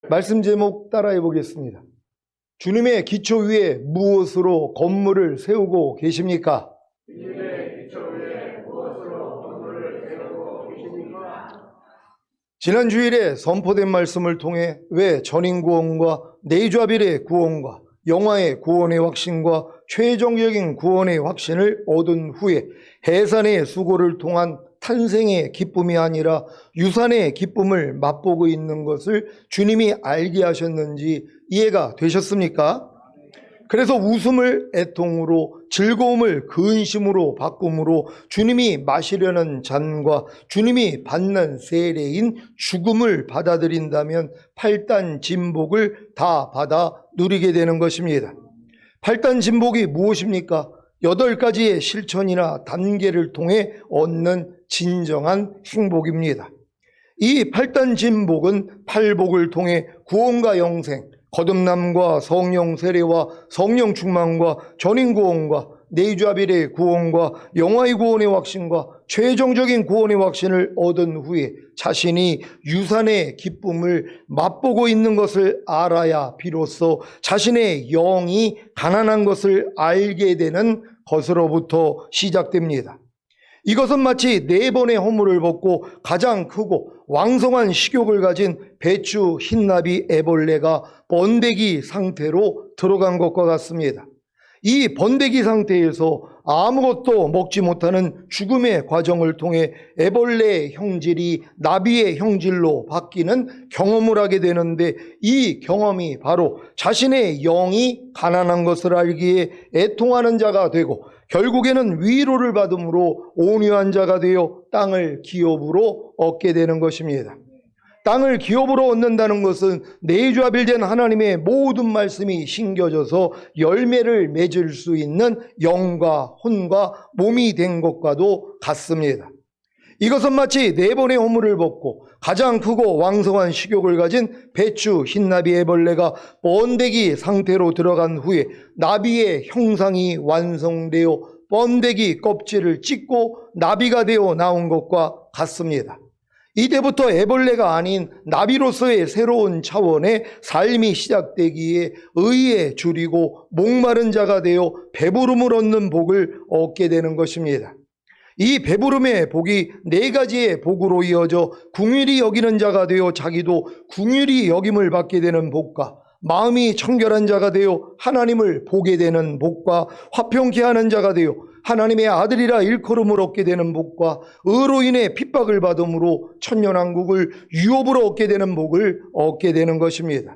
말씀 제목 따라해 보겠습니다. 주님의 기초 위에 무엇으로 건물을 세우고 계십니까? 주님의 기초 위에 무엇으로 건물을 세우고 계십니까? 지난 주일에 선포된 말씀을 통해 왜 전인구원과 네이좌빌의 구원과 영화의 구원의 확신과 최종적인 구원의 확신을 얻은 후에 해산의 수고를 통한 탄생의 기쁨이 아니라 유산의 기쁨을 맛보고 있는 것을 주님이 알게 하셨는지 이해가 되셨습니까? 그래서 웃음을 애통으로, 즐거움을 근심으로 바꿈으로 주님이 마시려는 잔과 주님이 받는 세례인 죽음을 받아들인다면 8단 진복을 다 받아 누리게 되는 것입니다. 8단 진복이 무엇입니까? 8가지의 실천이나 단계를 통해 얻는 진정한 행복입니다. 이 8단 진복은 팔복을 통해 구원과 영생, 거듭남과 성령 세례와 성령 충만과 전인구원과 네이좌빌의 구원과 영화의 구원의 확신과 최종적인 구원의 확신을 얻은 후에 자신이 유산의 기쁨을 맛보고 있는 것을 알아야 비로소 자신의 영이 가난한 것을 알게 되는 것으로부터 시작됩니다. 이것은 마치 4번의 허물을 벗고 가장 크고 왕성한 식욕을 가진 배추, 흰나비, 애벌레가 번데기 상태로 들어간 것과 같습니다. 이 번데기 상태에서 아무것도 먹지 못하는 죽음의 과정을 통해 애벌레의 형질이 나비의 형질로 바뀌는 경험을 하게 되는데, 이 경험이 바로 자신의 영이 가난한 것을 알기에 애통하는 자가 되고 결국에는 위로를 받음으로 온유한 자가 되어 땅을 기업으로 얻게 되는 것입니다. 땅을 기업으로 얻는다는 것은 네이좌빌된 하나님의 모든 말씀이 심겨져서 열매를 맺을 수 있는 영과 혼과 몸이 된 것과도 같습니다. 이것은 마치 4번의 허물을 벗고 가장 크고 왕성한 식욕을 가진 배추, 흰나비, 애벌레가 번데기 상태로 들어간 후에 나비의 형상이 완성되어 번데기 껍질을 찢고 나비가 되어 나온 것과 같습니다. 이때부터 애벌레가 아닌 나비로서의 새로운 차원의 삶이 시작되기에 의에 줄이고 목마른 자가 되어 배부름을 얻는 복을 얻게 되는 것입니다. 이 배부름의 복이 4가지의 복으로 이어져 궁휼히 여기는 자가 되어 자기도 궁휼히 여김을 받게 되는 복과 마음이 청결한 자가 되어 하나님을 보게 되는 복과 화평케 하는 자가 되어 하나님의 아들이라 일컬음을 얻게 되는 복과 의로 인해 핍박을 받음으로 천년왕국을 유업으로 얻게 되는 복을 얻게 되는 것입니다.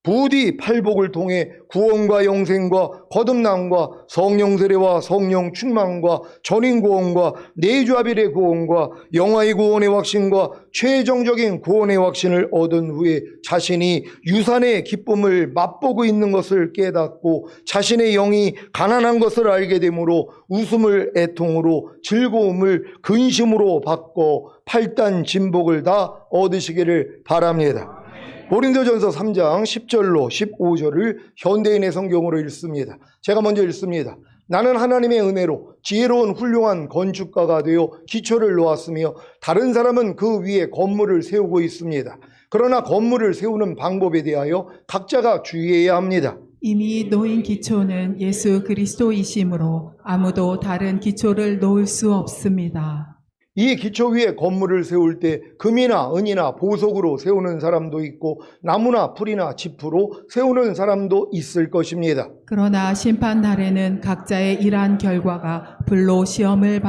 부디 팔복을 통해 구원과 영생과 거듭남과 성령 세례와 성령 충만과 전인구원과 네이좌빌의 구원과 영화의 구원의 확신과 최종적인 구원의 확신을 얻은 후에 자신이 유산의 기쁨을 맛보고 있는 것을 깨닫고 자신의 영이 가난한 것을 알게 되므로 웃음을 애통으로, 즐거움을 근심으로 바꿔 8단 진복을 다 얻으시기를 바랍니다. 고린도전서 3장 10절로 15절을 현대인의 성경으로 읽습니다. 제가 먼저 읽습니다. 나는 하나님의 은혜로 지혜로운 훌륭한 건축가가 되어 기초를 놓았으며 다른 사람은 그 위에 건물을 세우고 있습니다. 그러나 건물을 세우는 방법에 대하여 각자가 주의해야 합니다. 이미 놓인 기초는 예수 그리스도이시므로 아무도 다른 기초를 놓을 수 없습니다. 이 기초 위에 건물을 세울 때 금이나 은이나 보석으로 세우는 사람도 있고 나무나 풀이나 짚으로 세우는 사람도 있을 것입니다. 그러나 심판날에는 각자의 일한 결과가 불로 시험을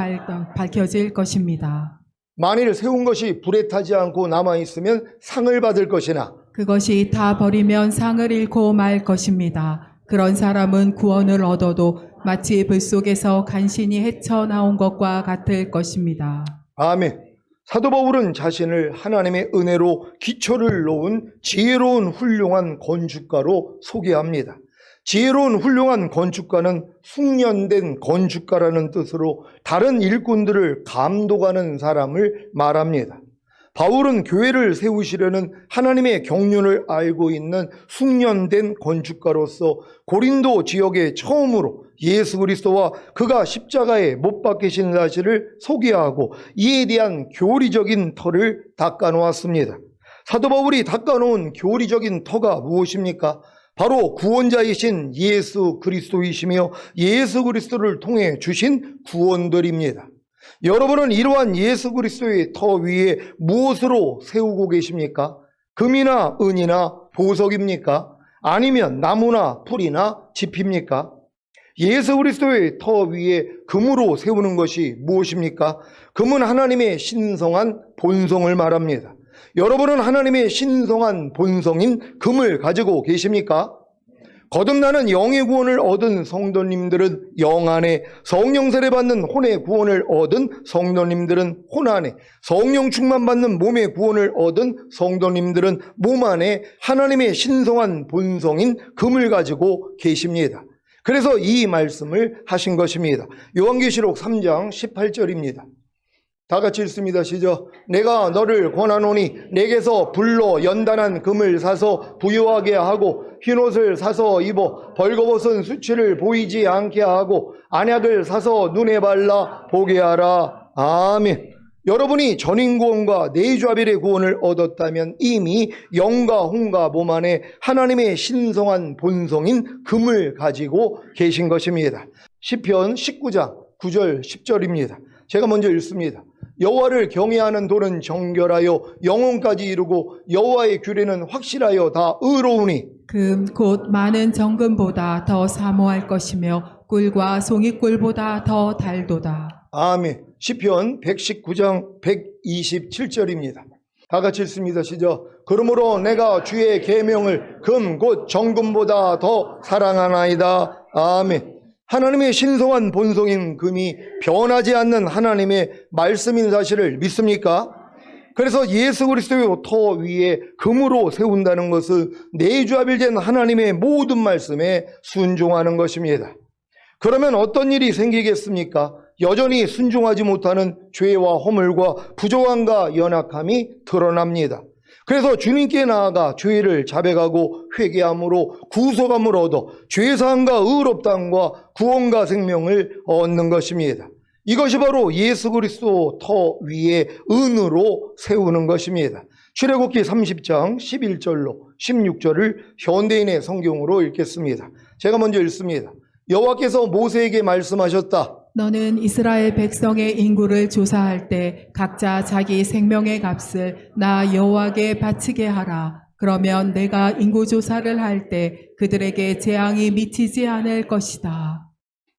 밝혀질 것입니다. 만일 세운 것이 불에 타지 않고 남아있으면 상을 받을 것이나 그것이 다 버리면 상을 잃고 말 것입니다. 그런 사람은 구원을 얻어도 마치 불 속에서 간신히 헤쳐나온 것과 같을 것입니다. 아멘. 사도 바울은 자신을 하나님의 은혜로 기초를 놓은 지혜로운 훌륭한 건축가로 소개합니다. 지혜로운 훌륭한 건축가는 숙련된 건축가라는 뜻으로 다른 일꾼들을 감독하는 사람을 말합니다. 바울은 교회를 세우시려는 하나님의 경륜을 알고 있는 숙련된 건축가로서 고린도 지역에 처음으로 예수 그리스도와 그가 십자가에 못 박히신 사실을 소개하고 이에 대한 교리적인 터를 닦아 놓았습니다. 사도 바울이 닦아놓은 교리적인 터가 무엇입니까? 바로 구원자이신 예수 그리스도이시며 예수 그리스도를 통해 주신 구원들입니다. 여러분은 이러한 예수 그리스도의 터 위에 무엇으로 세우고 계십니까? 금이나 은이나 보석입니까? 아니면 나무나 풀이나 짚입니까? 예수 그리스도의 터 위에 금으로 세우는 것이 무엇입니까? 금은 하나님의 신성한 본성을 말합니다. 여러분은 하나님의 신성한 본성인 금을 가지고 계십니까? 거듭나는 영의 구원을 얻은 성도님들은 영 안에, 성령 세례 받는 혼의 구원을 얻은 성도님들은 혼 안에, 성령 충만 받는 몸의 구원을 얻은 성도님들은 몸 안에 하나님의 신성한 본성인 금을 가지고 계십니다. 그래서 이 말씀을 하신 것입니다. 요한계시록 3장 18절입니다. 다 같이 읽습니다. 시작. 내가 너를 권하노니 내게서 불로 연단한 금을 사서 부유하게 하고 흰옷을 사서 입어 벌거벗은 수치를 보이지 않게 하고 안약을 사서 눈에 발라 보게 하라. 아멘. 여러분이 전인구원과 내주아벨의 구원을 얻었다면 이미 영과 혼과 몸 안에 하나님의 신성한 본성인 금을 가지고 계신 것입니다. 시편 19장 9절 10절입니다. 제가 먼저 읽습니다. 여호와를 경외하는 도는 정결하여 영혼까지 이루고 여호와의 규례는 확실하여 다 의로우니 금 곧 많은 정금보다 더 사모할 것이며 꿀과 송이꿀보다 더 달도다. 아멘. 시편 119장 127절입니다. 다 같이 읽습니다. 시작. 그러므로 내가 주의 계명을 금 곧 정금보다 더 사랑하나이다. 아멘. 하나님의 신성한 본성인 금이 변하지 않는 하나님의 말씀인 사실을 믿습니까? 그래서 예수 그리스도의 터 위에 금으로 세운다는 것은 내주아벨된 하나님의 모든 말씀에 순종하는 것입니다. 그러면 어떤 일이 생기겠습니까? 여전히 순종하지 못하는 죄와 허물과 부족함과 연약함이 드러납니다. 그래서 주님께 나아가 죄를 자백하고 회개함으로 구속함을 얻어 죄사함과 의롭다함과 구원과 생명을 얻는 것입니다. 이것이 바로 예수 그리스도 터 위에 은으로 세우는 것입니다. 출애굽기 30장 11절로 16절을 현대인의 성경으로 읽겠습니다. 제가 먼저 읽습니다. 여호와께서 모세에게 말씀하셨다. 너는 이스라엘 백성의 인구를 조사할 때 각자 자기 생명의 값을 나 여호와께 바치게 하라. 그러면 내가 인구 조사를 할 때 그들에게 재앙이 미치지 않을 것이다.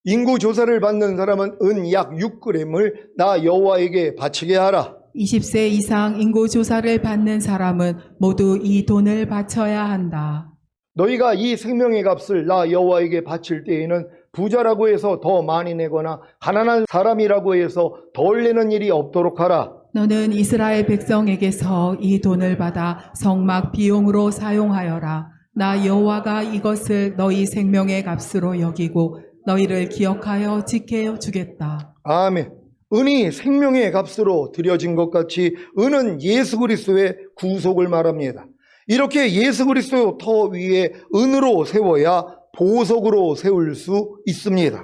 인구 조사를 받는 사람은 은 약 6g을 나 여호와에게 바치게 하라. 20세 이상 인구 조사를 받는 사람은 모두 이 돈을 바쳐야 한다. 너희가 이 생명의 값을 나 여호와에게 바칠 때에는 부자라고 해서 더 많이 내거나 가난한 사람이라고 해서 덜 내는 일이 없도록 하라. 너는 이스라엘 백성에게서 이 돈을 받아 성막 비용으로 사용하여라. 나 여호와가 이것을 너희 생명의 값으로 여기고 너희를 기억하여 지켜주겠다. 아멘. 은이 생명의 값으로 드려진 것 같이 은은 예수 그리스도의 구속을 말합니다. 이렇게 예수 그리스도 터 위에 은으로 세워야 보석으로 세울 수 있습니다.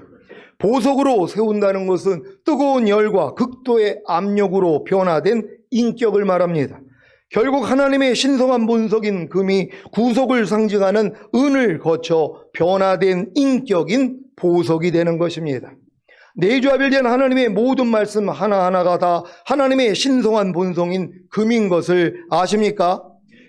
보석으로 세운다는 것은 뜨거운 열과 극도의 압력으로 변화된 인격을 말합니다. 결국 하나님의 신성한 본성인 금이 구속을 상징하는 은을 거쳐 변화된 인격인 보석이 되는 것입니다. 내주아벨된 하나님의 모든 말씀 하나하나가 다 하나님의 신성한 본성인 금인 것을 아십니까?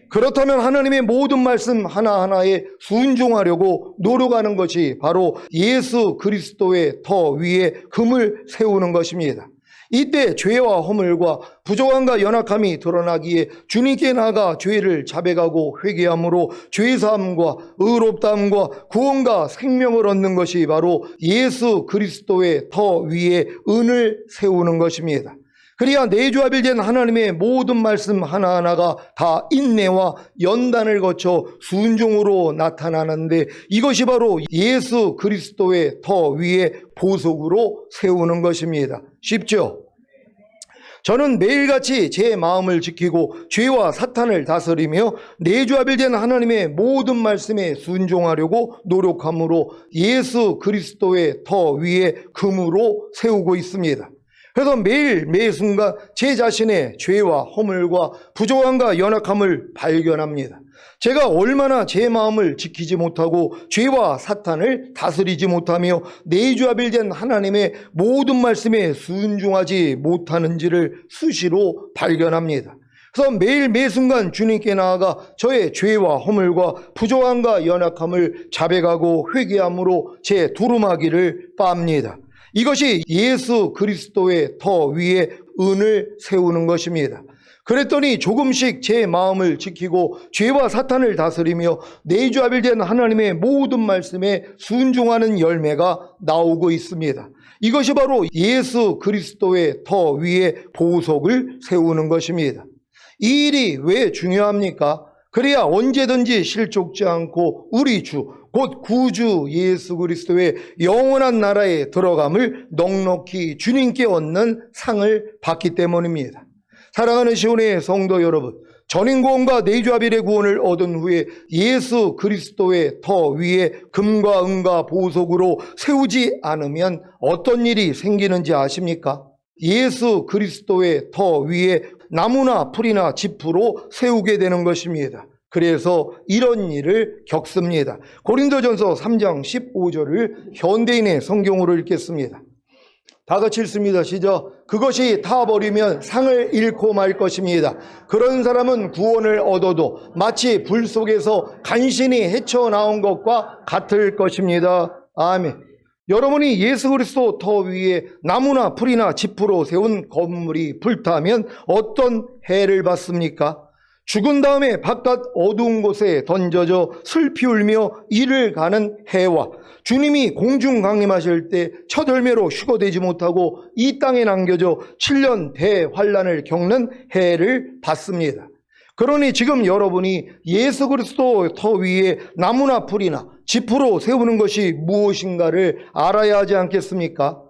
그렇다면 하나님의 모든 말씀 하나하나에 순종하려고 노력하는 것이 바로 예수 그리스도의 터 위에 금을 세우는 것입니다. 이때 죄와 허물과 부족함과 연약함이 드러나기에 주님께 나아가 죄를 자백하고 회개함으로 죄사함과 의롭다함과 구원과 생명을 얻는 것이 바로 예수 그리스도의 터 위에 은을 세우는 것입니다. 그래야 내주아벨된 하나님의 모든 말씀 하나하나가 다 인내와 연단을 거쳐 순종으로 나타나는데 이것이 바로 예수 그리스도의 터 위에 보석으로 세우는 것입니다. 쉽죠? 저는 매일같이 제 마음을 지키고 죄와 사탄을 다스리며 내주아벨된 하나님의 모든 말씀에 순종하려고 노력함으로 예수 그리스도의 터 위에 금으로 세우고 있습니다. 그래서 매일 매 순간 제 자신의 죄와 허물과 부족함과 연약함을 발견합니다. 제가 얼마나 제 마음을 지키지 못하고 죄와 사탄을 다스리지 못하며 내주합일된 하나님의 모든 말씀에 순종하지 못하는지를 수시로 발견합니다. 그래서 매일 매 순간 주님께 나아가 저의 죄와 허물과 부족함과 연약함을 자백하고 회개함으로 제 두루마기를 빱니다. 이것이 예수 그리스도의 더 위에 은을 세우는 것입니다. 그랬더니 조금씩 제 마음을 지키고 죄와 사탄을 다스리며 내주합일된 하나님의 모든 말씀에 순종하는 열매가 나오고 있습니다. 이것이 바로 예수 그리스도의 더 위에 보석을 세우는 것입니다. 이 일이 왜 중요합니까? 그래야 언제든지 실족지 않고 우리 주, 곧 구주 예수 그리스도의 영원한 나라에 들어감을 넉넉히 주님께 얻는 상을 받기 때문입니다. 사랑하는 시온의 성도 여러분, 전인구원과 내주합일의 구원을 얻은 후에 예수 그리스도의 더 위에 금과 은과 보석으로 세우지 않으면 어떤 일이 생기는지 아십니까? 예수 그리스도의 더 위에 나무나 풀이나 짚으로 세우게 되는 것입니다. 그래서 이런 일을 겪습니다. 고린도전서 3장 15절을 현대인의 성경으로 읽겠습니다. 다 같이 읽습니다. 시작. 그것이 타버리면 상을 잃고 말 것입니다. 그런 사람은 구원을 얻어도 마치 불 속에서 간신히 헤쳐나온 것과 같을 것입니다. 아멘. 여러분이 예수 그리스도 더 위에 나무나 풀이나 짚으로 세운 건물이 불타면 어떤 해를 받습니까? 죽은 다음에 바깥 어두운 곳에 던져져 슬피 울며 이를 가는 해와 주님이 공중 강림하실 때 첫 열매로 휴거되지 못하고 이 땅에 남겨져 7년 대환란을 겪는 해를 받습니다. 그러니 지금 여러분이 예수 그리스도 더 위에 나무나 풀이나 짚으로 세우는 것이 무엇인가를 알아야 하지 않겠습니까?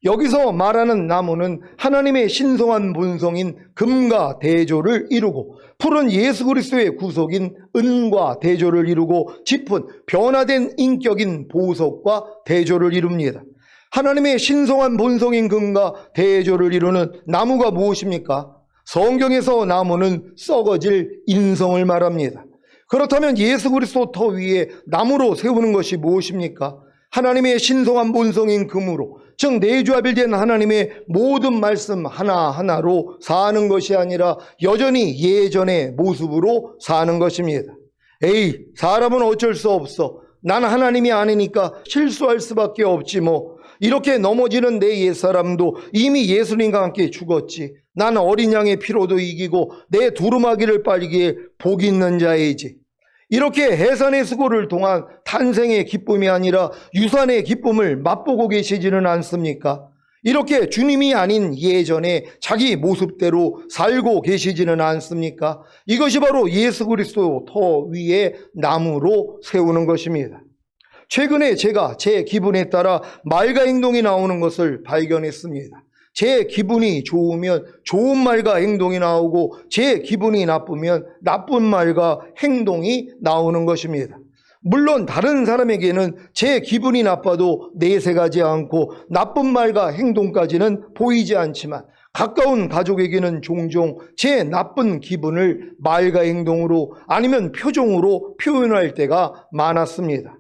여기서 말하는 나무는 하나님의 신성한 본성인 금과 대조를 이루고, 풀은 예수 그리스도의 구속인 은과 대조를 이루고, 짚은 변화된 인격인 보석과 대조를 이룹니다. 하나님의 신성한 본성인 금과 대조를 이루는 나무가 무엇입니까? 성경에서 나무는 썩어질 인성을 말합니다. 그렇다면 예수 그리스도 더 위에 나무로 세우는 것이 무엇입니까? 하나님의 신성한 본성인 금으로, 즉 내주합일된 하나님의 모든 말씀 하나하나로 사는 것이 아니라 여전히 예전의 모습으로 사는 것입니다. 에이, 사람은 어쩔 수 없어. 난 하나님이 아니니까 실수할 수밖에 없지 뭐. 이렇게 넘어지는 내 옛사람도 이미 예수님과 함께 죽었지. 난 어린 양의 피로도 이기고 내 두루마기를 빨기에 복 있는 자이지. 이렇게 해산의 수고를 통한 탄생의 기쁨이 아니라 유산의 기쁨을 맛보고 계시지는 않습니까? 이렇게 주님이 아닌 예전에 자기 모습대로 살고 계시지는 않습니까? 이것이 바로 예수 그리스도 더 위에 나무로 세우는 것입니다. 최근에 제가 제 기분에 따라 말과 행동이 나오는 것을 발견했습니다. 제 기분이 좋으면 좋은 말과 행동이 나오고, 제 기분이 나쁘면 나쁜 말과 행동이 나오는 것입니다. 물론 다른 사람에게는 제 기분이 나빠도 내색하지 않고 나쁜 말과 행동까지는 보이지 않지만, 가까운 가족에게는 종종 제 나쁜 기분을 말과 행동으로 아니면 표정으로 표현할 때가 많았습니다.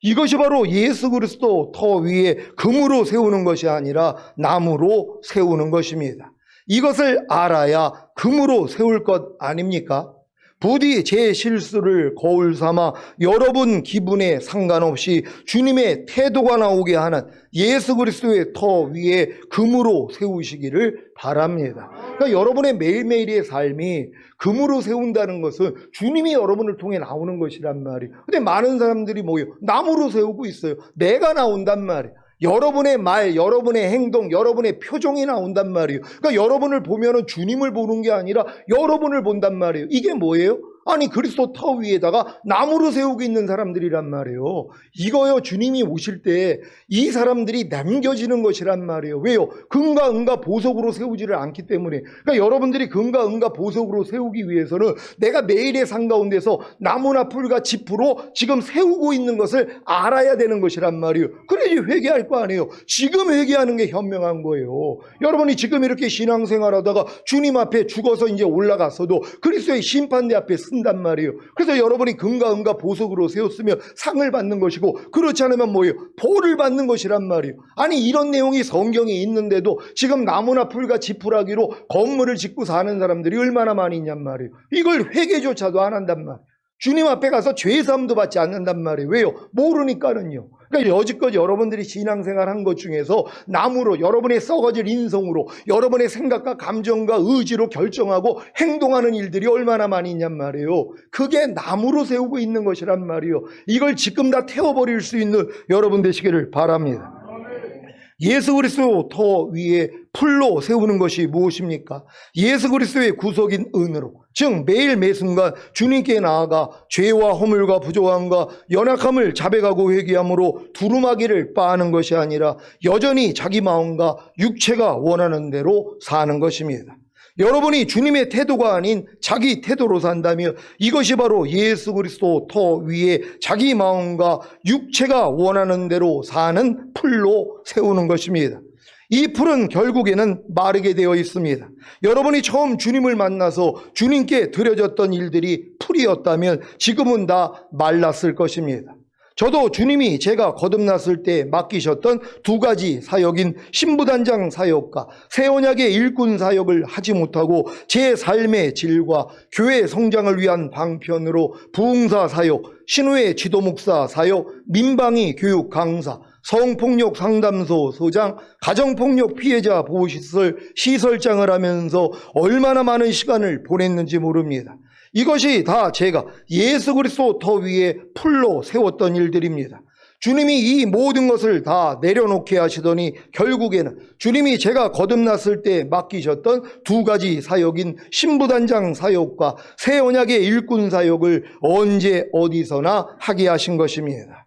이것이 바로 예수 그리스도 더 위에 금으로 세우는 것이 아니라 나무로 세우는 것입니다. 이것을 알아야 금으로 세울 것 아닙니까? 부디 제 실수를 거울 삼아 여러분 기분에 상관없이 주님의 태도가 나오게 하는 예수 그리스도의 더 위에 금으로 세우시기를 바랍니다. 그러니까 여러분의 매일매일의 삶이 금으로 세운다는 것은 주님이 여러분을 통해 나오는 것이란 말이에요. 근데 많은 사람들이 뭐예요? 나무로 세우고 있어요. 내가 나온단 말이에요. 여러분의 말, 여러분의 행동, 여러분의 표정이 나온단 말이에요. 그러니까 여러분을 보면은 주님을 보는 게 아니라 여러분을 본단 말이에요. 이게 뭐예요? 아니 그리스도 터 위에다가 나무로 세우고 있는 사람들이란 말이에요. 이거요, 주님이 오실 때 이 사람들이 남겨지는 것이란 말이에요. 왜요? 금과 은과 보석으로 세우지를 않기 때문에. 그러니까 여러분들이 금과 은과 보석으로 세우기 위해서는 내가 매일의 삶 가운데서 나무나 풀과 짚으로 지금 세우고 있는 것을 알아야 되는 것이란 말이에요. 그래야지 회개할 거 아니에요. 지금 회개하는 게 현명한 거예요. 여러분이 지금 이렇게 신앙생활하다가 주님 앞에 죽어서 이제 올라갔어도 그리스도의 심판대 앞에 쓴단 말이에요. 그래서 여러분이 금과 은과 보석으로 세웠으면 상을 받는 것이고, 그렇지 않으면 뭐예요? 벌을 받는 것이란 말이에요. 아니 이런 내용이 성경에 있는데도 지금 나무나 풀과 지푸라기로 건물을 짓고 사는 사람들이 얼마나 많이 있냔 말이에요. 이걸 회개조차도 안 한단 말이에요. 주님 앞에 가서 죄사함도 받지 않는단 말이에요. 왜요? 모르니까는요. 그러니까 여지껏 여러분들이 신앙생활 한 것 중에서 나무로, 여러분의 썩어질 인성으로, 여러분의 생각과 감정과 의지로 결정하고 행동하는 일들이 얼마나 많이 있냔 말이에요. 그게 나무로 세우고 있는 것이란 말이에요. 이걸 지금 다 태워버릴 수 있는 여러분 되시기를 바랍니다. 예수 그리스도 터 위에 풀로 세우는 것이 무엇입니까? 예수 그리스도의 구속인 은으로, 즉 매일 매순간 주님께 나아가 죄와 허물과 부조함과 연약함을 자백하고 회개함으로 두루마기를 빠는 것이 아니라 여전히 자기 마음과 육체가 원하는 대로 사는 것입니다. 여러분이 주님의 태도가 아닌 자기 태도로 산다면 이것이 바로 예수 그리스도 터 위에 자기 마음과 육체가 원하는 대로 사는 풀로 세우는 것입니다. 이 풀은 결국에는 마르게 되어 있습니다. 여러분이 처음 주님을 만나서 주님께 드려졌던 일들이 풀이었다면 지금은 다 말랐을 것입니다. 저도 주님이 제가 거듭났을 때 맡기셨던 두 가지 사역인 신부단장 사역과 새 언약의 일꾼 사역을 하지 못하고 제 삶의 질과 교회 성장을 위한 방편으로 부흥사 사역, 신우의 지도목사 사역, 민방위 교육 강사, 성폭력 상담소 소장, 가정폭력 피해자 보호시설 시설장을 하면서 얼마나 많은 시간을 보냈는지 모릅니다. 이것이 다 제가 예수 그리스도 터 위에 풀로 세웠던 일들입니다. 주님이 이 모든 것을 다 내려놓게 하시더니 결국에는 주님이 제가 거듭났을 때 맡기셨던 두 가지 사역인 신부단장 사역과 새 언약의 일꾼 사역을 언제 어디서나 하게 하신 것입니다.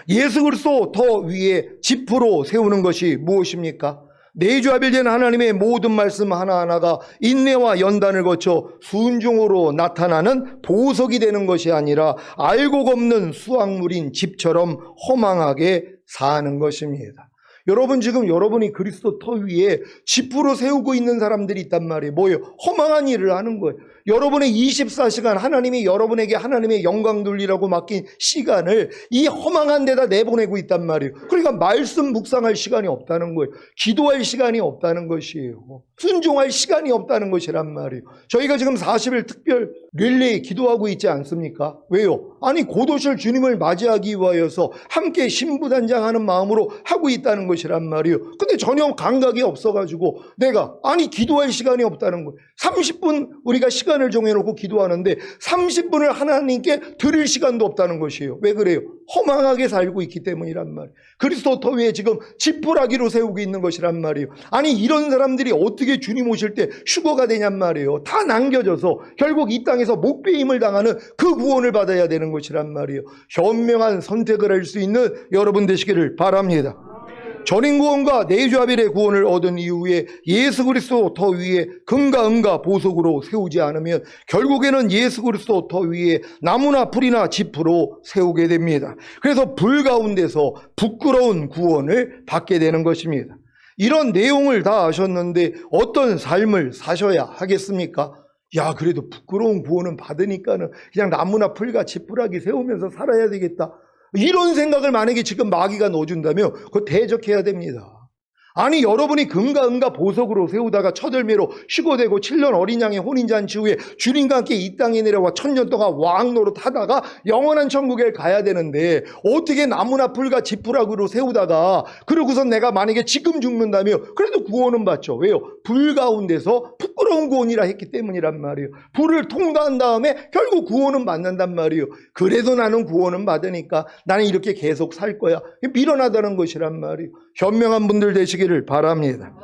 예수 그리스도 더 위에 지푸로 세우는 것이 무엇입니까? 내주하빌된 하나님의 모든 말씀 하나하나가 인내와 연단을 거쳐 순종으로 나타나는 보석이 되는 것이 아니라 알곡 없는 수확물인 집처럼 허망하게 사는 것입니다. 여러분 지금 여러분이 그리스도 터 위에 지푸로 세우고 있는 사람들이 있단 말이에요. 뭐예요? 허망한 일을 하는 거예요. 여러분의 24시간 하나님이 여러분에게 하나님의 영광 돌리라고 맡긴 시간을 이 허망한 데다 내보내고 있단 말이에요. 그러니까 말씀 묵상할 시간이 없다는 거예요. 기도할 시간이 없다는 것이에요. 순종할 시간이 없다는 것이란 말이에요. 저희가 지금 40일 특별 릴레이 기도하고 있지 않습니까? 왜요? 아니 곧 오실 주님을 맞이하기 위하여서 함께 신부단장하는 마음으로 하고 있다는 것이란 말이에요. 근데 전혀 감각이 없어가지고 내가 기도할 시간이 없다는 거예요. 30분 우리가 시간을 정해놓고 기도하는데 30분을 하나님께 드릴 시간도 없다는 것이에요. 왜 그래요? 허망하게 살고 있기 때문이란 말이에요. 그리스도 터 위에 지금 지푸라기로 세우고 있는 것이란 말이에요. 아니 이런 사람들이 어떻게 주님 오실 때 휴거가 되냔 말이에요. 다 남겨져서 결국 이 땅에서 목배임을 당하는 그 구원을 받아야 되는 것이란 말이에요. 현명한 선택을 할 수 있는 여러분 되시기를 바랍니다. 전인구원과 내주아벨의 구원을 얻은 이후에 예수 그리스도 더 위에 금과 은과 보석으로 세우지 않으면 결국에는 예수 그리스도 더 위에 나무나 풀이나 지푸로 세우게 됩니다. 그래서 불 가운데서 부끄러운 구원을 받게 되는 것입니다. 이런 내용을 다 아셨는데 어떤 삶을 사셔야 하겠습니까? 야, 그래도 부끄러운 구원은 받으니까는 그냥 나무나 풀과 지푸라기 세우면서 살아야 되겠다. 이런 생각을 만약에 지금 마귀가 넣어준다면 그거 대적해야 됩니다. 아니 여러분이 금과 은과 보석으로 세우다가 첫열매로 휴거되고 7년 어린 양의 혼인잔치 후에 주님과 함께 이 땅에 내려와 1000년 동안 왕노릇 하다가 영원한 천국에 가야 되는데 어떻게 나무나 풀과 지푸라기로 세우다가 그러고선 내가 만약에 지금 죽는다면 그래도 구원은 받죠. 왜요? 불 가운데서 부끄러운 구원이라 했기 때문이란 말이에요. 불을 통과한 다음에 결국 구원은 받는단 말이에요. 그래도 나는 구원은 받으니까 나는 이렇게 계속 살 거야. 밀어나다는 것이란 말이에요. 현명한 분들 되시기를 바랍니다.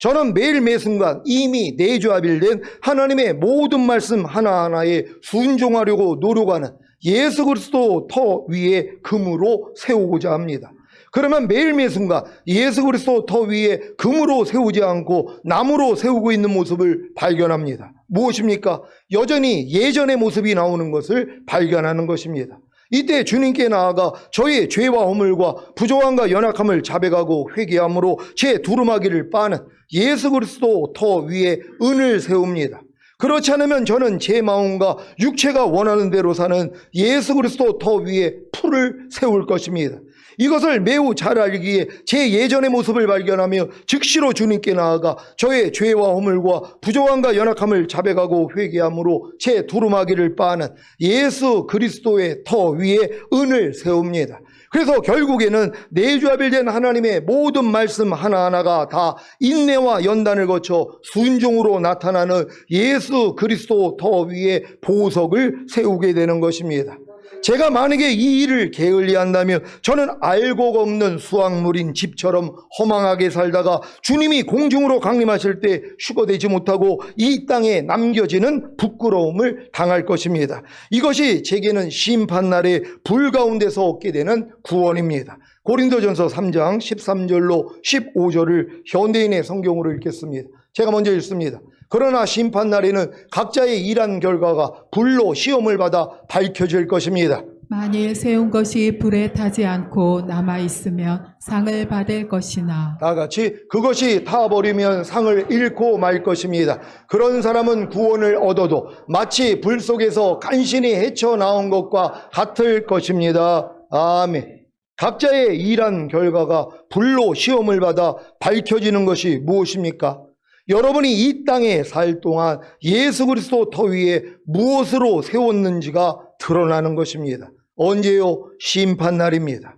저는 매일 매순간 이미 내조합일된 하나님의 모든 말씀 하나하나에 순종하려고 노력하는 예수 그리스도 터 위에 금으로 세우고자 합니다. 그러면 매일 매순간 예수 그리스도 터 위에 금으로 세우지 않고 나무로 세우고 있는 모습을 발견합니다. 무엇입니까? 여전히 예전의 모습이 나오는 것을 발견하는 것입니다. 이때 주님께 나아가 저의 죄와 허물과 부조함과 연약함을 자백하고 회개함으로 제 두루마기를 빠는 예수 그리스도 터 위에 은을 세웁니다. 그렇지 않으면 저는 제 마음과 육체가 원하는 대로 사는 예수 그리스도 터 위에 풀을 세울 것입니다. 이것을 매우 잘 알기에 제 예전의 모습을 발견하며 즉시로 주님께 나아가 저의 죄와 허물과 부조함과 연약함을 자백하고 회개함으로 제 두루마기를 빠는 예수 그리스도의 터 위에 은을 세웁니다. 그래서 결국에는 내조합일된 하나님의 모든 말씀 하나하나가 다 인내와 연단을 거쳐 순종으로 나타나는 예수 그리스도 터 위에 보석을 세우게 되는 것입니다. 제가 만약에 이 일을 게을리한다면 저는 알고 없는 수확물인 집처럼 허망하게 살다가 주님이 공중으로 강림하실 때 휴거되지 못하고 이 땅에 남겨지는 부끄러움을 당할 것입니다. 이것이 제게는 심판날에 불 가운데서 얻게 되는 구원입니다. 고린도전서 3장 13절로 15절을 현대인의 성경으로 읽겠습니다. 제가 먼저 읽습니다. 그러나 심판날에는 각자의 일한 결과가 불로 시험을 받아 밝혀질 것입니다. 만일 세운 것이 불에 타지 않고 남아있으면 상을 받을 것이나 다 같이 그것이 타버리면 상을 잃고 말 것입니다. 그런 사람은 구원을 얻어도 마치 불 속에서 간신히 헤쳐나온 것과 같을 것입니다. 아멘. 각자의 일한 결과가 불로 시험을 받아 밝혀지는 것이 무엇입니까? 여러분이 이 땅에 살 동안 예수 그리스도 터 위에 무엇으로 세웠는지가 드러나는 것입니다. 언제요? 심판날입니다.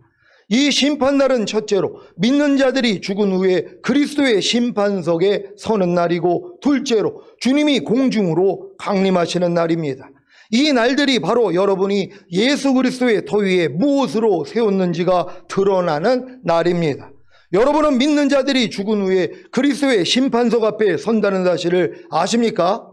이 심판날은 첫째로 믿는 자들이 죽은 후에 그리스도의 심판석에 서는 날이고, 둘째로 주님이 공중으로 강림하시는 날입니다. 이 날들이 바로 여러분이 예수 그리스도의 터 위에 무엇으로 세웠는지가 드러나는 날입니다. 여러분은 믿는 자들이 죽은 후에 그리스도의 심판석 앞에 선다는 사실을 아십니까?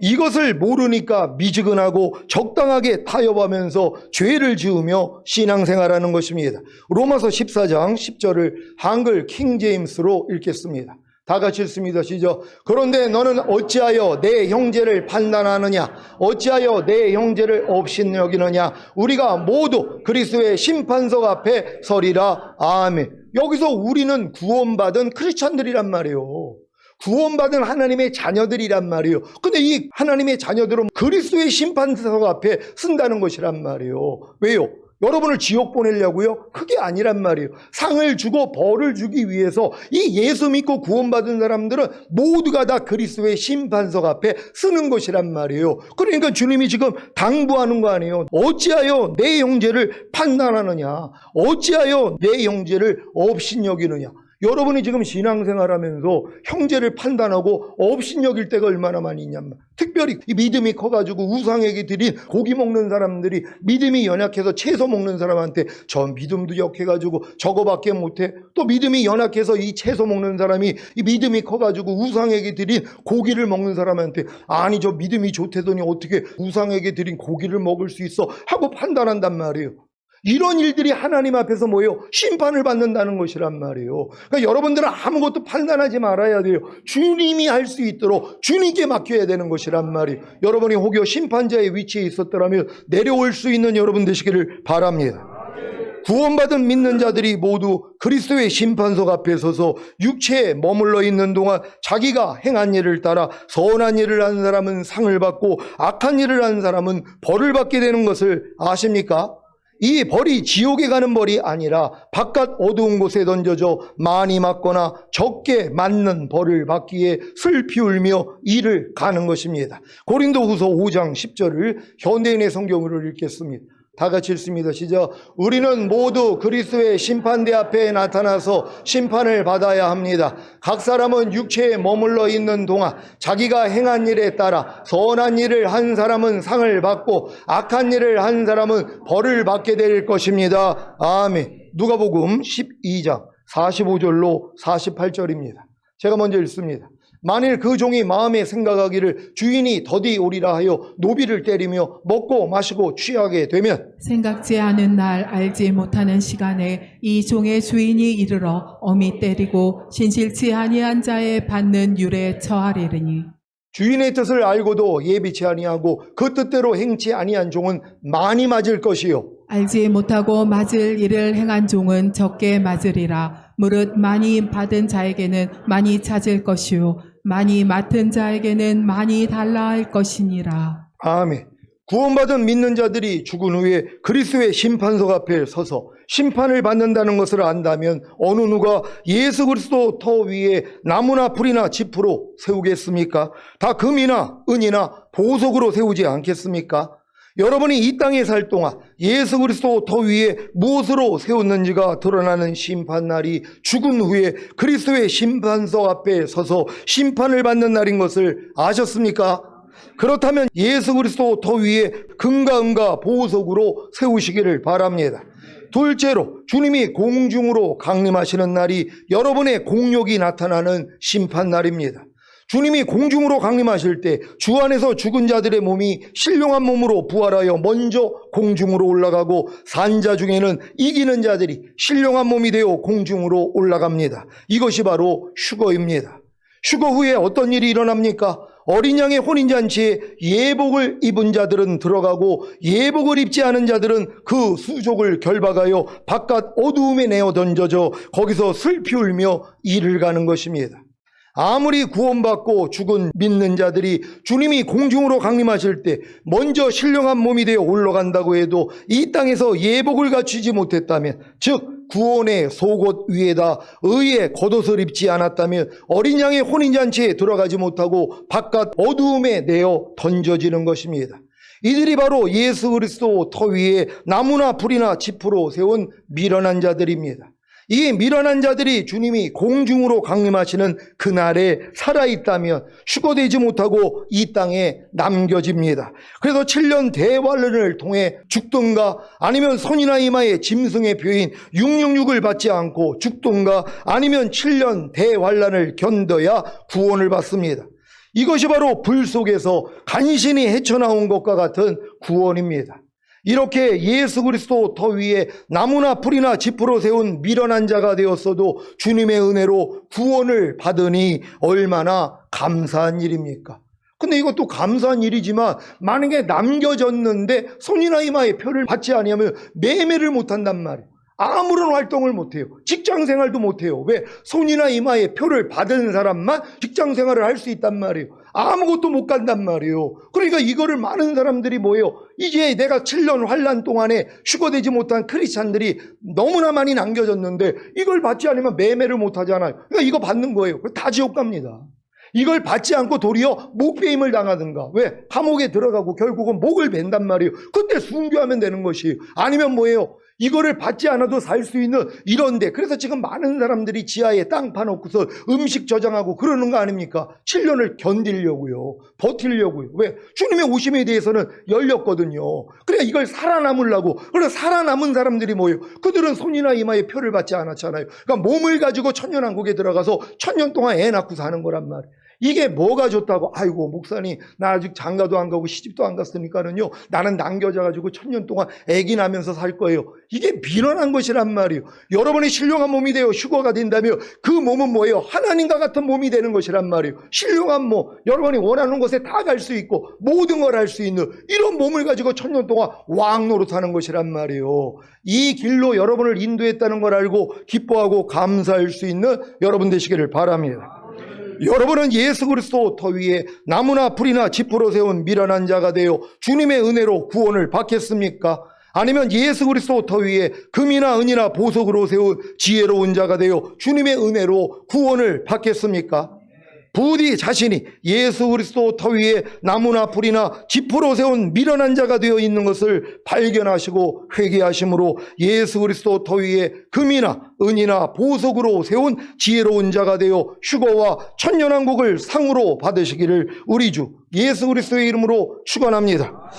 이것을 모르니까 미지근하고 적당하게 타협하면서 죄를 지으며 신앙생활하는 것입니다. 로마서 14장 10절을 한글 킹제임스로 읽겠습니다. 다 같이 읽습니다. 시작. 그런데 너는 어찌하여 내 형제를 판단하느냐? 어찌하여 내 형제를 업신여기느냐? 우리가 모두 그리스도의 심판석 앞에 서리라. 아멘. 여기서 우리는 구원받은 크리스찬들이란 말이에요. 구원받은 하나님의 자녀들이란 말이에요. 근데 이 하나님의 자녀들은 그리스도의 심판석 앞에 쓴다는 것이란 말이에요. 왜요? 여러분을 지옥 보내려고요? 그게 아니란 말이에요. 상을 주고 벌을 주기 위해서 이 예수 믿고 구원받은 사람들은 모두가 다 그리스도의 심판석 앞에 쓰는 것이란 말이에요. 그러니까 주님이 지금 당부하는 거 아니에요. 어찌하여 내 형제를 판단하느냐? 어찌하여 내 형제를 업신여기느냐? 여러분이 지금 신앙생활하면서 형제를 판단하고 업신여길 때가 얼마나 많이 있냔 말이에요. 특별히 이 믿음이 커가지고 우상에게 드린 고기 먹는 사람들이 믿음이 연약해서 채소 먹는 사람한테 저 믿음도 약해가지고 저거밖에 못해. 또 믿음이 연약해서 이 채소 먹는 사람이 이 믿음이 커가지고 우상에게 드린 고기를 먹는 사람한테 아니 저 믿음이 좋대더니 어떻게 우상에게 드린 고기를 먹을 수 있어 하고 판단한단 말이에요. 이런 일들이 하나님 앞에서 뭐예요? 심판을 받는다는 것이란 말이에요. 그러니까 여러분들은 아무것도 판단하지 말아야 돼요. 주님이 할 수 있도록 주님께 맡겨야 되는 것이란 말이에요. 여러분이 혹여 심판자의 위치에 있었더라면 내려올 수 있는 여러분 되시기를 바랍니다. 구원받은 믿는 자들이 모두 그리스도의 심판석 앞에 서서 육체에 머물러 있는 동안 자기가 행한 일을 따라 선한 일을 한 사람은 상을 받고 악한 일을 한 사람은 벌을 받게 되는 것을 아십니까? 이 벌이 지옥에 가는 벌이 아니라 바깥 어두운 곳에 던져져 많이 맞거나 적게 맞는 벌을 받기에 슬피 울며 이를 가는 것입니다. 고린도후서 5장 10절을 현대인의 성경으로 읽겠습니다. 다 같이 읽습니다. 시작. 우리는 모두 그리스도의 심판대 앞에 나타나서 심판을 받아야 합니다. 각 사람은 육체에 머물러 있는 동안 자기가 행한 일에 따라 선한 일을 한 사람은 상을 받고 악한 일을 한 사람은 벌을 받게 될 것입니다. 아멘. 누가복음 12장 45절로 48절입니다. 제가 먼저 읽습니다. 만일 그 종이 마음에 생각하기를 주인이 더디 오리라 하여 노비를 때리며 먹고 마시고 취하게 되면 생각지 않은 날 알지 못하는 시간에 이 종의 주인이 이르러 엄히 때리고 신실치 아니한 자의 받는 율에 처하리니 주인의 뜻을 알고도 예비치 아니하고 그 뜻대로 행치 아니한 종은 많이 맞을 것이요 알지 못하고 맞을 일을 행한 종은 적게 맞으리라. 무릇 많이 받은 자에게는 많이 찾을 것이요 많이 맡은 자에게는 많이 달라 할 것이니라. 아멘. 구원받은 믿는 자들이 죽은 후에 그리스도의 심판석 앞에 서서 심판을 받는다는 것을 안다면 어느 누가 예수 그리스도 터 위에 나무나 풀이나 짚으로 세우겠습니까? 다 금이나 은이나 보석으로 세우지 않겠습니까? 여러분이 이 땅에 살 동안 예수 그리스도 터 위에 무엇으로 세웠는지가 드러나는 심판날이 죽은 후에 그리스도의 심판석 앞에 서서 심판을 받는 날인 것을 아셨습니까? 그렇다면 예수 그리스도 터 위에 금과 은과 보석으로 세우시기를 바랍니다. 둘째로 주님이 공중으로 강림하시는 날이 여러분의 공력이 나타나는 심판날입니다. 주님이 공중으로 강림하실 때 주 안에서 죽은 자들의 몸이 신령한 몸으로 부활하여 먼저 공중으로 올라가고 산자 중에는 이기는 자들이 신령한 몸이 되어 공중으로 올라갑니다. 이것이 바로 휴거입니다. 휴거 후에 어떤 일이 일어납니까? 어린 양의 혼인잔치에 예복을 입은 자들은 들어가고 예복을 입지 않은 자들은 그 수족을 결박하여 바깥 어두움에 내어 던져져 거기서 슬피 울며 이를 가는 것입니다. 아무리 구원받고 죽은 믿는 자들이 주님이 공중으로 강림하실 때 먼저 신령한 몸이 되어 올라간다고 해도 이 땅에서 예복을 갖추지 못했다면, 즉 구원의 속옷 위에다 의의 겉옷을 입지 않았다면 어린 양의 혼인잔치에 들어가지 못하고 바깥 어두움에 내어 던져지는 것입니다. 이들이 바로 예수 그리스도 터 위에 나무나 풀이나 짚으로 세운 미련한 자들입니다. 이 미련한 자들이 주님이 공중으로 강림하시는 그날에 살아있다면 휴거되지 못하고 이 땅에 남겨집니다. 그래서 7년 대환란을 통해 죽든가 아니면 손이나 이마에 짐승의 표인 666을 받지 않고 죽든가 아니면 7년 대환란을 견뎌야 구원을 받습니다. 이것이 바로 불 속에서 간신히 헤쳐나온 것과 같은 구원입니다. 이렇게 예수 그리스도 터 위에 나무나 풀이나 짚으로 세운 미련한 자가 되었어도 주님의 은혜로 구원을 받으니 얼마나 감사한 일입니까? 근데 이것도 감사한 일이지만 만약에 남겨졌는데 손이나 이마에 표를 받지 아니하면 매매를 못한단 말이에요. 아무런 활동을 못해요. 직장생활도 못해요. 왜? 손이나 이마에 표를 받은 사람만 직장생활을 할 수 있단 말이에요. 아무것도 못 간단 말이에요. 그러니까 이거를 많은 사람들이 뭐예요? 이제 내가 7년 환란 동안에 휴거되지 못한 크리스찬들이 너무나 많이 남겨졌는데 이걸 받지 않으면 매매를 못 하잖아요. 그러니까 이거 받는 거예요. 다 지옥 갑니다. 이걸 받지 않고 도리어 목배임을 당하든가, 왜? 감옥에 들어가고 결국은 목을 벤단 말이에요. 그때 순교하면 되는 것이에요. 아니면 뭐예요? 이거를 받지 않아도 살 수 있는 이런데, 그래서 지금 많은 사람들이 지하에 땅 파놓고서 음식 저장하고 그러는 거 아닙니까? 7년을 견디려고요. 버티려고요. 왜? 주님의 오심에 대해서는 열렸거든요. 그래 이걸 살아남으려고. 그래서 살아남은 사람들이 뭐예요? 그들은 손이나 이마에 표를 받지 않았잖아요. 그러니까 몸을 가지고 천년왕국에 들어가서 1000년 동안 애 낳고 사는 거란 말이에요. 이게 뭐가 좋다고? 아이고 목사님 나 아직 장가도 안 가고 시집도 안 갔으니까는요 나는 남겨져가지고 1000년 동안 애기 나면서 살 거예요. 이게 미련한 것이란 말이에요. 여러분이 신령한 몸이 되어 휴거가 된다면 그 몸은 뭐예요? 하나님과 같은 몸이 되는 것이란 말이에요. 신령한 몸, 여러분이 원하는 곳에 다 갈 수 있고 모든 걸 할 수 있는 이런 몸을 가지고 1000년 동안 왕노릇하는 것이란 말이에요. 이 길로 여러분을 인도했다는 걸 알고 기뻐하고 감사할 수 있는 여러분 되시기를 바랍니다. 여러분은 예수 그리스도 터 위에 나무나 풀이나 짚으로 세운 미련한 자가 되어 주님의 은혜로 구원을 받겠습니까? 아니면 예수 그리스도 터 위에 금이나 은이나 보석으로 세운 지혜로운 자가 되어 주님의 은혜로 구원을 받겠습니까? 부디 자신이 예수 그리스도 터 위에 나무나 풀이나 짚으로 세운 미련한 자가 되어 있는 것을 발견하시고 회개하심으로 예수 그리스도 터 위에 금이나 은이나 보석으로 세운 지혜로운 자가 되어 휴거와 천년왕국을 상으로 받으시기를 우리 주 예수 그리스도의 이름으로 축원합니다.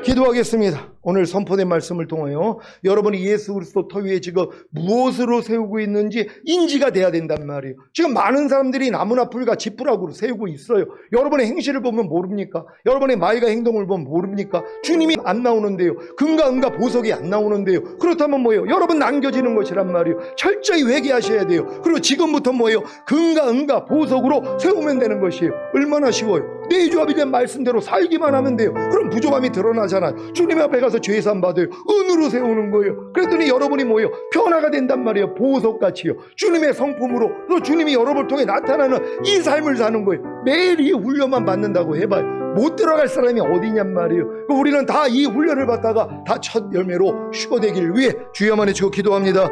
기도하겠습니다. 오늘 선포된 말씀을 통하여 여러분이 예수 그리스도 터 위에 지금 무엇으로 세우고 있는지 인지가 돼야 된단 말이에요. 지금 많은 사람들이 나무나 풀과 지푸라기로 세우고 있어요. 여러분의 행실을 보면 모릅니까? 여러분의 말과 행동을 보면 모릅니까? 주님이 안 나오는데요. 금과 은과 보석이 안 나오는데요. 그렇다면 뭐예요? 여러분 남겨지는 것이란 말이에요. 철저히 회개하셔야 돼요. 그리고 지금부터 뭐예요? 금과 은과 보석으로 세우면 되는 것이에요. 얼마나 쉬워요. 내 조합이 된 말씀대로 살기만 하면 돼요. 그럼 부족함이 드러나잖아요. 주님 앞에 가서 죄산 받아요. 은으로 세우는 거예요. 그랬더니 여러분이 뭐예요? 변화가 된단 말이에요. 보석같이요. 주님의 성품으로 또 주님이 여러분을 통해 나타나는 이 삶을 사는 거예요. 매일 이 훈련만 받는다고 해봐요. 못 들어갈 사람이 어디냔 말이에요. 우리는 다 이 훈련을 받다가 다 첫 열매로 슈거되길 위해 주여만의 주고 기도합니다.